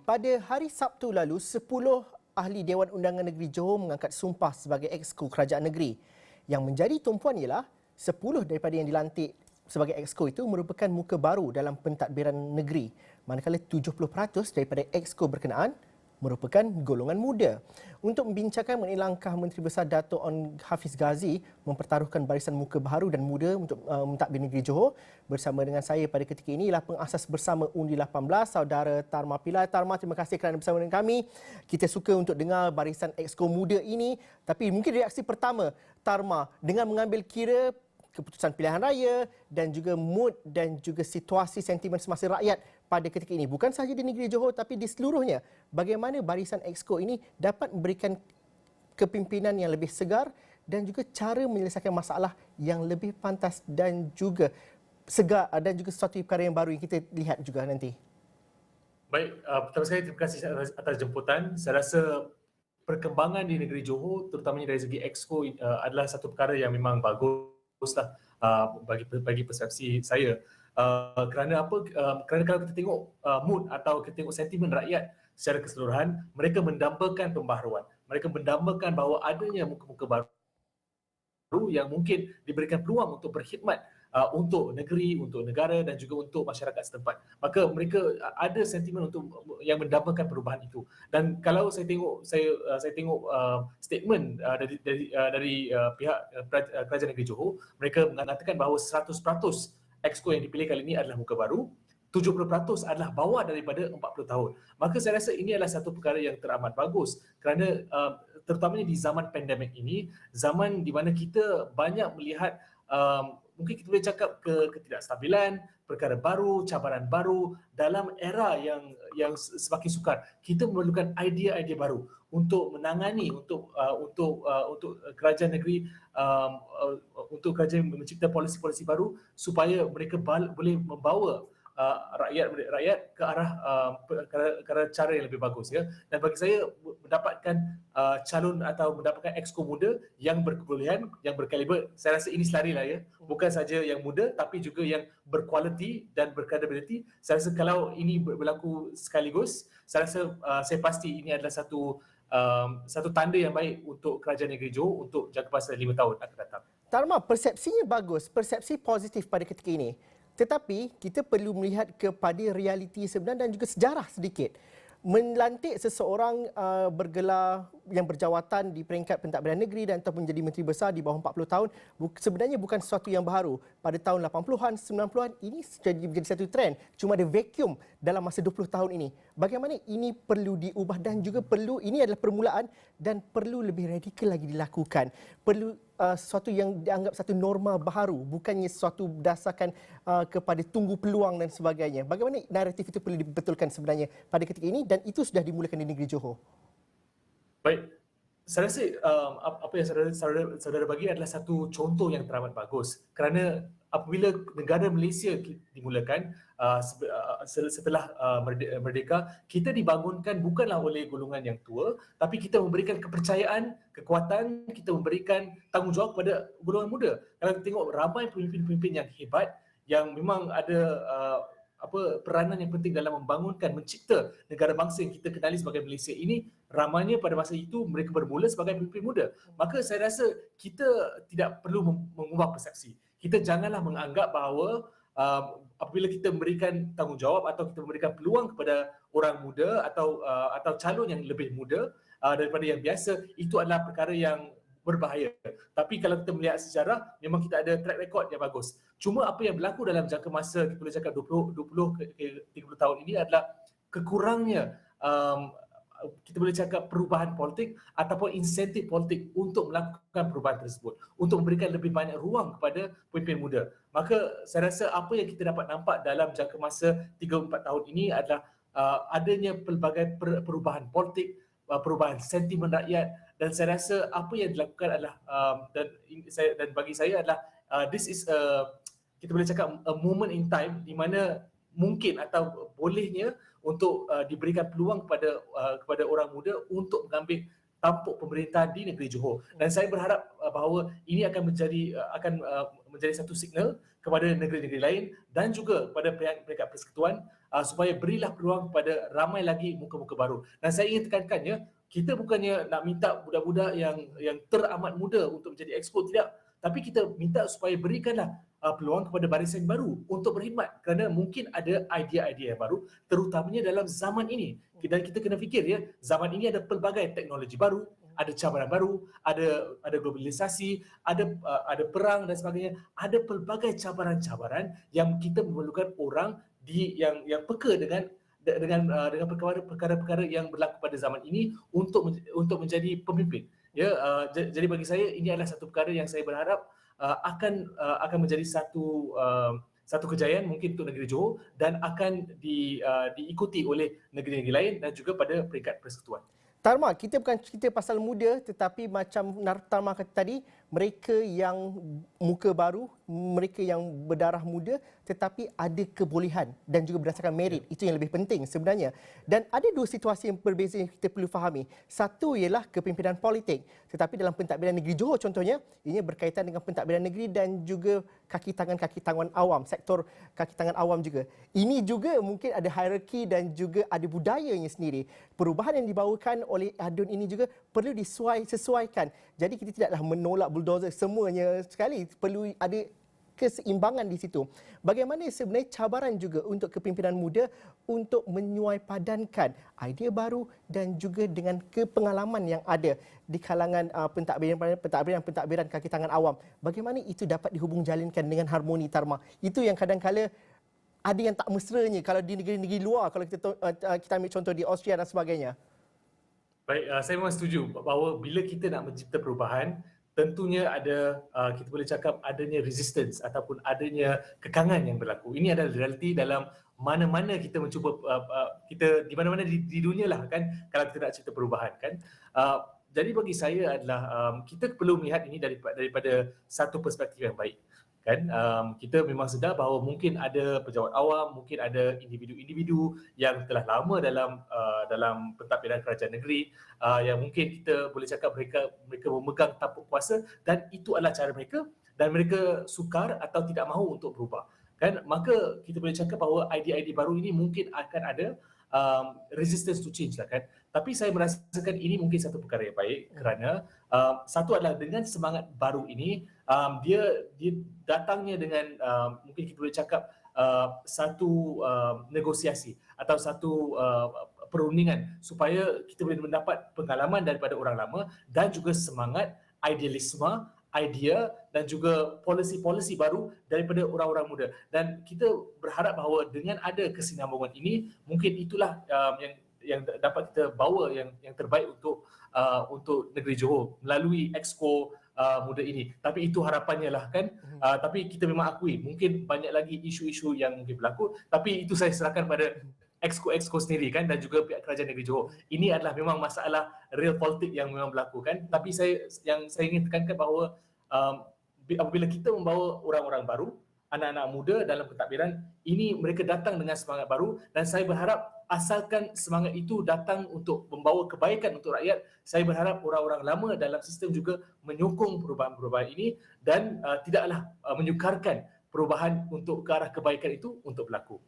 Pada hari Sabtu lalu, 10 ahli Dewan Undangan Negeri Johor mengangkat sumpah sebagai Exco Kerajaan Negeri. Yang menjadi tumpuan ialah 10 daripada yang dilantik sebagai Exco itu merupakan muka baru dalam pentadbiran negeri, manakala 70% daripada Exco berkenaan merupakan golongan muda. Untuk membincangkan mengenai langkah Menteri Besar Dato' On Hafiz Ghazi mempertaruhkan barisan muka baru dan muda untuk mentadbir negeri Johor, bersama dengan saya pada ketika ini ialah pengasas bersama Undi 18, saudara Tarma Pillai. Tarma, terima kasih kerana bersama dengan kami. Kita suka untuk dengar barisan Exco muda ini, tapi mungkin reaksi pertama Tarma dengan mengambil kira keputusan pilihan raya dan juga mood dan juga situasi sentimen semasa rakyat pada ketika ini. Bukan sahaja di negeri Johor tapi di seluruhnya. Bagaimana barisan Exco ini dapat memberikan kepimpinan yang lebih segar dan juga cara menyelesaikan masalah yang lebih pantas dan juga segar dan juga sesuatu perkara yang baru yang kita lihat juga nanti. Baik, pertama sekali terima kasih atas jemputan. Saya rasa perkembangan di negeri Johor terutamanya dari segi Exco adalah satu perkara yang memang baguslah bagi persepsi saya. Kerana apa? Kerana kalau kita tengok mood atau kita tengok sentimen rakyat secara keseluruhan, mereka mendambakan pembaharuan. Mereka mendambakan bahawa adanya muka-muka baru yang mungkin diberikan peluang untuk berkhidmat untuk negeri, untuk negara dan juga untuk masyarakat setempat. Maka mereka ada sentimen untuk yang mendambakan perubahan itu. Dan kalau saya tengok statement dari pihak Kerajaan Negeri Johor, mereka mengatakan bahawa 100% Exco yang dipilih kali ini adalah muka baru, 70% adalah bawah daripada 40 tahun. Maka saya rasa ini adalah satu perkara yang teramat bagus kerana terutamanya di zaman pandemik ini, zaman di mana kita banyak melihat mungkin kita boleh cakap ketidakstabilan, perkara baru, cabaran baru dalam era yang semakin sukar. Kita memerlukan idea-idea baru untuk menangani untuk kerajaan negeri, untuk kerajaan mencipta polisi-polisi baru supaya mereka boleh membawa rakyat ke arah cara yang lebih bagus, ya. Dan bagi saya mendapatkan calon atau mendapatkan Exco muda yang berkebolehan, yang berkaliber, saya rasa ini selarilah, ya. Bukan saja yang muda tapi juga yang berkualiti dan berkredibiliti. Saya rasa kalau ini berlaku sekaligus, saya rasa saya pasti ini adalah satu tanda yang baik untuk Kerajaan Negeri Johor untuk jangka masa 5 tahun akan datang. Tarma, persepsinya bagus, persepsi positif pada ketika ini. Tetapi kita perlu melihat kepada realiti sebenar dan juga sejarah sedikit. Melantik seseorang bergelar yang berjawatan di peringkat pentadbiran negeri dan ataupun menjadi menteri besar di bawah 40 tahun sebenarnya bukan sesuatu yang baru. Pada tahun 80-an, 90-an ini menjadi satu trend. Cuma ada vacuum dalam masa 20 tahun ini. Bagaimana ini perlu diubah dan juga ini adalah permulaan dan perlu lebih radikal lagi dilakukan. Perlu sesuatu yang dianggap satu norma baharu, bukannya sesuatu berdasarkan kepada tunggu peluang dan sebagainya. Bagaimana naratif itu perlu dibetulkan sebenarnya pada ketika ini dan itu sudah dimulakan di negeri Johor? Baik, saya rasa apa yang saudara bagi adalah satu contoh yang teramat bagus kerana apabila negara Malaysia dimulakan setelah merdeka, kita dibangunkan bukanlah oleh golongan yang tua, tapi kita memberikan kepercayaan, kekuatan, kita memberikan tanggungjawab kepada golongan muda. Kalau kita tengok ramai pemimpin-pemimpin yang hebat yang memang ada peranan yang penting dalam membangunkan, mencipta negara bangsa yang kita kenali sebagai Malaysia ini, ramainya pada masa itu mereka bermula sebagai pemimpin muda. Maka saya rasa kita tidak perlu mengubah persepsi. Kita janganlah menganggap bahawa apabila kita memberikan tanggungjawab atau kita memberikan peluang kepada orang muda atau calon yang lebih muda daripada yang biasa, itu adalah perkara yang berbahaya. Tapi kalau kita melihat sejarah, memang kita ada track record yang bagus. Cuma apa yang berlaku dalam jangka masa, kita boleh cakap 20 ke 30 tahun ini adalah kekurangnya kita boleh cakap perubahan politik ataupun insentif politik untuk melakukan perubahan tersebut, untuk memberikan lebih banyak ruang kepada pemimpin muda. Maka saya rasa apa yang kita dapat nampak dalam jangka masa 3-4 tahun ini adalah adanya pelbagai perubahan politik, perubahan sentimen rakyat, dan saya rasa apa yang dilakukan adalah dan bagi saya adalah this is kita boleh cakap a moment in time di mana mungkin atau bolehnya untuk diberikan peluang kepada orang muda untuk mengambil tampuk pemerintahan di negeri Johor. Dan saya berharap bahawa ini akan menjadi satu signal kepada negeri-negeri lain dan juga kepada peringkat persekutuan supaya berilah peluang kepada ramai lagi muka-muka baru. Dan saya ingin tekankan ya, kita bukannya nak minta budak-budak yang teramat muda untuk menjadi exco, tidak, tapi kita minta supaya berikanlah peluang kepada barisan baru untuk berkhidmat kerana mungkin ada idea-idea yang baru terutamanya dalam zaman ini. Dan kita kena fikir ya, zaman ini ada pelbagai teknologi baru, ada cabaran baru, ada globalisasi, ada perang dan sebagainya, ada pelbagai cabaran-cabaran yang kita memerlukan orang yang peka dengan perkara-perkara yang berlaku pada zaman ini untuk menjadi pemimpin. Ya, jadi bagi saya ini adalah satu perkara yang saya berharap akan menjadi satu kejayaan mungkin untuk negeri Johor dan akan diikuti oleh negeri-negeri lain dan juga pada peringkat persekutuan. Tarma, kita bukan cerita pasal muda tetapi macam Tarma kata tadi, mereka yang muka baru, mereka yang berdarah muda tetapi ada kebolehan dan juga berdasarkan merit. Itu yang lebih penting sebenarnya. Dan ada dua situasi yang berbeza yang kita perlu fahami. Satu ialah kepimpinan politik. Tetapi dalam pentadbiran negeri Johor contohnya, ini berkaitan dengan pentadbiran negeri dan juga kaki tangan awam, sektor kaki tangan awam juga. Ini juga mungkin ada hierarki dan juga ada budayanya sendiri. Perubahan yang dibawakan oleh adun ini juga perlu disesuaikan. Jadi kita tidaklah menolak bulldozer semuanya sekali. Perlu ada keseimbangan di situ. Bagaimana sebenarnya cabaran juga untuk kepimpinan muda untuk menyuai padankan idea baru dan juga dengan kepengalaman yang ada di kalangan pentadbiran kaki tangan awam. Bagaimana itu dapat dihubung jalinkan dengan harmoni, Tarma? Itu yang kadang-kala ada yang tak mesranya kalau di negeri-negeri luar, kalau kita ambil contoh di Austria dan sebagainya. Baik, saya memang setuju bahawa bila kita nak mencipta perubahan, tentunya kita boleh cakap adanya resistance ataupun adanya kekangan yang berlaku. Ini adalah realiti dalam mana-mana kita mencuba, kita di mana-mana di dunia lah kan, kalau kita nak cipta perubahan kan. Jadi bagi saya adalah kita perlu melihat ini daripada satu perspektif yang baik. Kan, kita memang sedar bahawa mungkin ada pejabat awam, mungkin ada individu-individu yang telah lama dalam pentadbiran kerajaan negeri, yang mungkin kita boleh cakap mereka memegang tampuk kuasa dan itu adalah cara mereka dan mereka sukar atau tidak mahu untuk berubah. Kan, maka kita boleh cakap bahawa idea-idea baru ini mungkin akan ada resistance to change lah kan. Tapi saya merasakan ini mungkin satu perkara yang baik kerana satu adalah dengan semangat baru ini, dia datangnya dengan mungkin kita boleh cakap satu negosiasi atau satu perundingan supaya kita boleh mendapat pengalaman daripada orang lama dan juga semangat, idealisme, idea dan juga polisi-polisi baru daripada orang-orang muda. Dan kita berharap bahawa dengan ada kesinambungan ini, mungkin itulah yang dapat kita bawa yang terbaik untuk negeri Johor melalui Exco muda ini. Tapi itu harapannya lah kan. Tapi kita memang akui mungkin banyak lagi isu-isu yang mungkin berlaku, tapi itu saya serahkan pada Exco sendiri kan dan juga pihak kerajaan negeri Johor. Ini adalah memang masalah real politik yang memang berlaku kan. Tapi saya ingin tekankan bahawa apabila kita membawa orang-orang baru, anak-anak muda dalam pentadbiran, ini mereka datang dengan semangat baru dan saya berharap asalkan semangat itu datang untuk membawa kebaikan untuk rakyat, saya berharap orang-orang lama dalam sistem juga menyokong perubahan-perubahan ini dan tidaklah menyukarkan perubahan untuk ke arah kebaikan itu untuk berlaku.